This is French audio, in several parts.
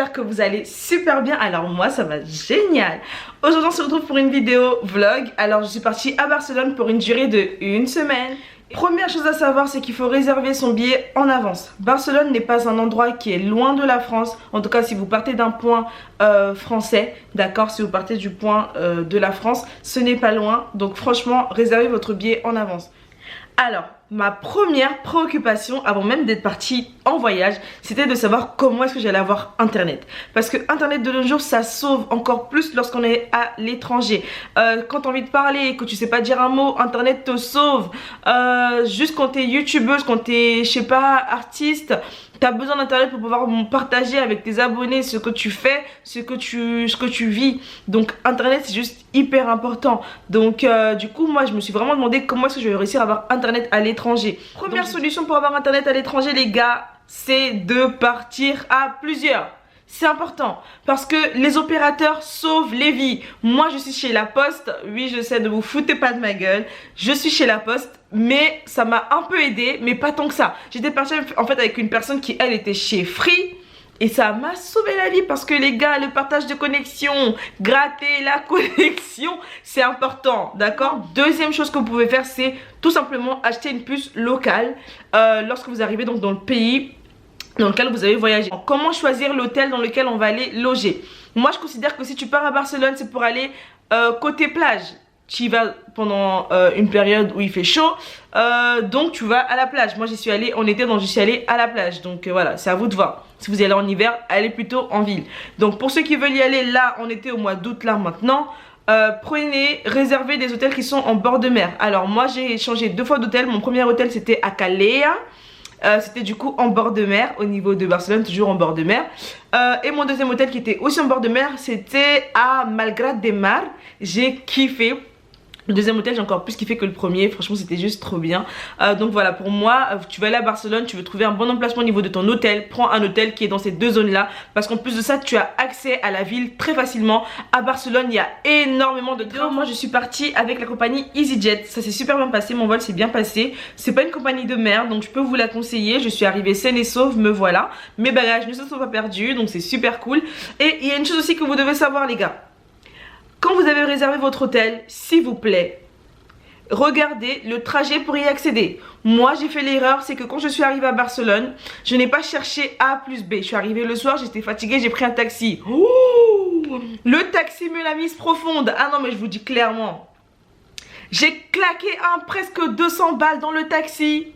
J'espère que vous allez super bien. Alors moi ça va génial. Aujourd'hui on se retrouve pour une vidéo vlog. Alors je suis partie à Barcelone pour une durée de 1 semaine. Première chose à savoir, c'est qu'il faut réserver son billet en avance. Barcelone n'est pas un endroit qui est loin de la France. En tout cas si vous partez d'un point français, d'accord, si vous partez du point de la France, ce n'est pas loin. Donc franchement réservez votre billet en avance. Alors, ma première préoccupation avant même d'être partie en voyage, c'était de savoir comment est-ce que j'allais avoir internet. Parce que internet de nos jours, ça sauve encore plus lorsqu'on est à l'étranger. Quand tu as envie de parler et que tu sais pas dire un mot, internet te sauve. Juste quand tu es youtubeuse, quand tu es, je sais pas, artiste, tu as besoin d'internet pour pouvoir partager avec tes abonnés ce que tu fais, ce que tu vis. Donc internet c'est juste hyper important. Donc du coup moi je me suis vraiment demandé comment est-ce que je vais réussir à avoir internet à l'étranger. Première solution pour avoir internet à l'étranger les gars, c'est de partir à plusieurs. C'est important parce que les opérateurs sauvent les vies. Moi je suis chez La Poste. Oui je sais, ne vous foutez pas de ma gueule. Je suis chez La Poste mais ça m'a un peu aidé, mais pas tant que ça. J'étais partie en fait avec une personne qui elle était chez Free. Et ça m'a sauvé la vie parce que les gars, le partage de connexion, gratter la connexion, c'est important, d'accord? Deuxième chose que vous pouvez faire, c'est tout simplement acheter une puce locale lorsque vous arrivez donc dans le pays dans lequel vous avez voyagé. Comment choisir l'hôtel dans lequel on va aller loger? Moi je considère que si tu pars à Barcelone, c'est pour aller côté plage. Tu y vas pendant une période où il fait chaud, donc tu vas à la plage. Moi j'y suis allée en été, donc j'y suis allée à la plage. Donc voilà, c'est à vous de voir. Si vous y allez en hiver, allez plutôt en ville. Donc pour ceux qui veulent y aller là en été, au mois d'août, là maintenant, réservez des hôtels qui sont en bord de mer. Alors moi j'ai changé 2 fois d'hôtel. Mon premier hôtel c'était à Calella. C'était du coup en bord de mer au niveau de Barcelone, toujours en bord de mer. Et mon deuxième hôtel qui était aussi en bord de mer, c'était à Malgrat de Mar. J'ai kiffé. Le deuxième hôtel j'ai encore plus kiffé que le premier, franchement c'était juste trop bien. Donc voilà, pour moi, tu vas aller à Barcelone, tu veux trouver un bon emplacement au niveau de ton hôtel, prends un hôtel qui est dans ces 2 zones là. Parce qu'en plus de ça, tu as accès à la ville très facilement. À Barcelone, il y a énormément de trains. Moi je suis partie avec la compagnie EasyJet, ça s'est super bien passé, mon vol s'est bien passé. C'est pas une compagnie de merde, donc je peux vous la conseiller. Je suis arrivée saine et sauve, me voilà. Mes bagages ne se sont pas perdus, donc c'est super cool. Et il y a une chose aussi que vous devez savoir les gars. Quand vous avez réservé votre hôtel, s'il vous plaît, regardez le trajet pour y accéder. Moi, j'ai fait l'erreur, c'est que quand je suis arrivée à Barcelone, je n'ai pas cherché A plus B. Je suis arrivée le soir, j'étais fatiguée, j'ai pris un taxi. Ouh, le taxi me l'a mise profonde. Ah non, mais je vous dis clairement, j'ai claqué presque 200 balles dans le taxi.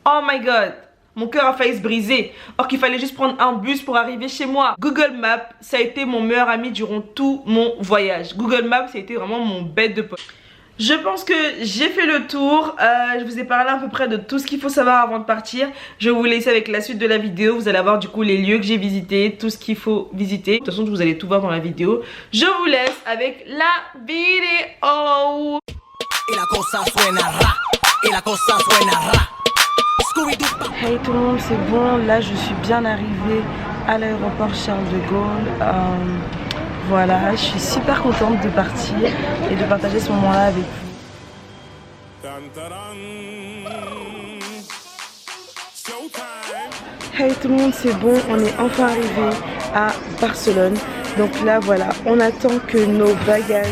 Oh my god. Mon cœur a failli se briser. Or qu'il fallait juste prendre un bus pour arriver chez moi. Google Maps, ça a été mon meilleur ami durant tout mon voyage. Google Maps, ça a été vraiment mon bête de poche. Je pense que j'ai fait le tour. Je vous ai parlé à peu près de tout ce qu'il faut savoir avant de partir. Je vais vous laisser avec la suite de la vidéo. Vous allez voir du coup les lieux que j'ai visités, tout ce qu'il faut visiter. De toute façon, vous allez tout voir dans la vidéo. Je vous laisse avec la vidéo. Et la cosa suena ra. Et la cosa suena ra. Hey tout le monde, c'est bon, là je suis bien arrivée à l'aéroport Charles de Gaulle. Voilà, je suis super contente de partir et de partager ce moment-là avec vous. Hey tout le monde, c'est bon, on est enfin arrivé à Barcelone. Donc là voilà, on attend que nos bagages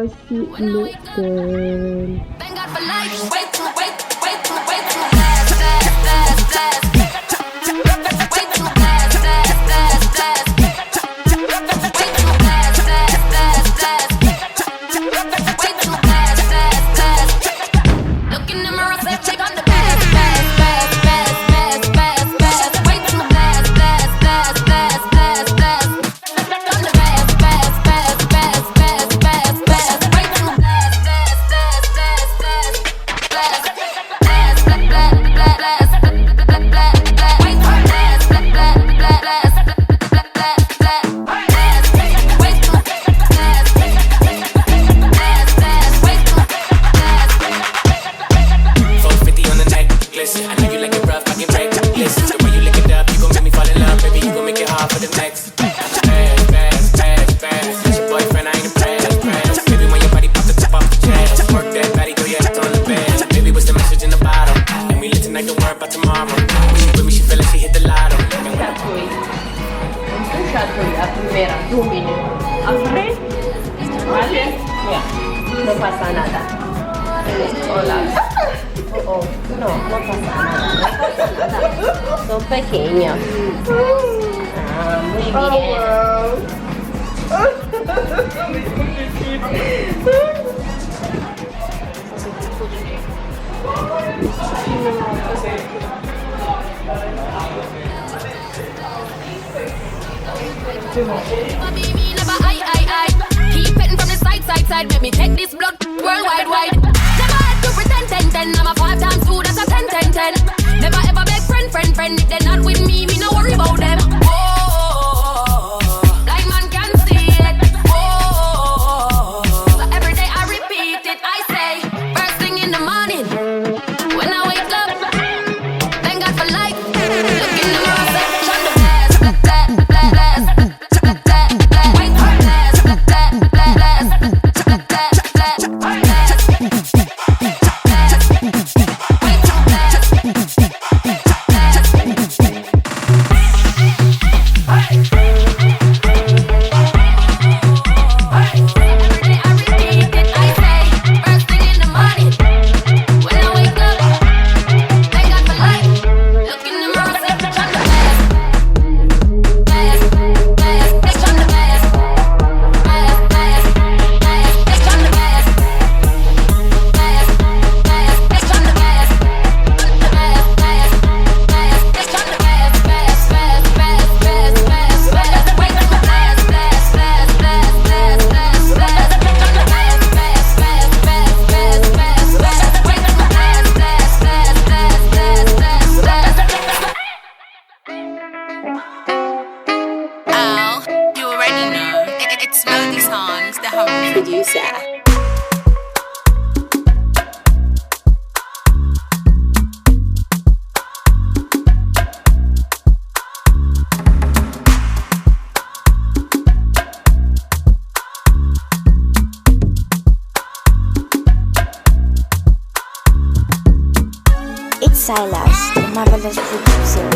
voici le thème. No pasa nada. Hola. Oh, no pasa nada. Son pequeños. Ah, muy bien. Keep petting from the side, make me take this blood worldwide, wide. Never had to pretend, 10. I'm a 5 times 2, that's a 10. Never ever beg friend. If they're not with me, no worry about them. Oh, blind man can see it. Oh, so every day I repeat it. I say, first thing in the morning, when I wake up, thank God for life. Look in the mirror, say, shine the blast. Silas, the marvelous producer.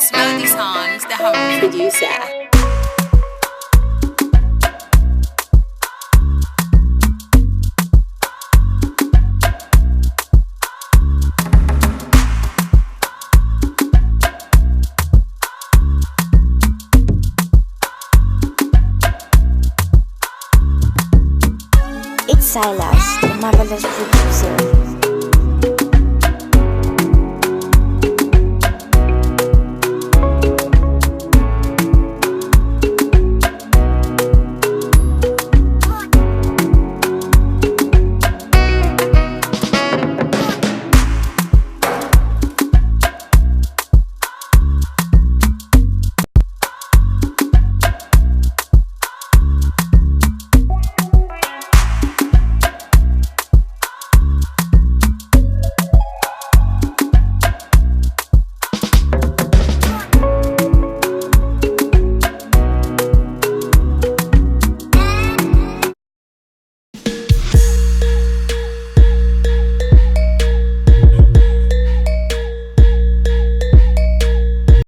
Smell these songs, the home producer. It's Silas, the marvelous producer.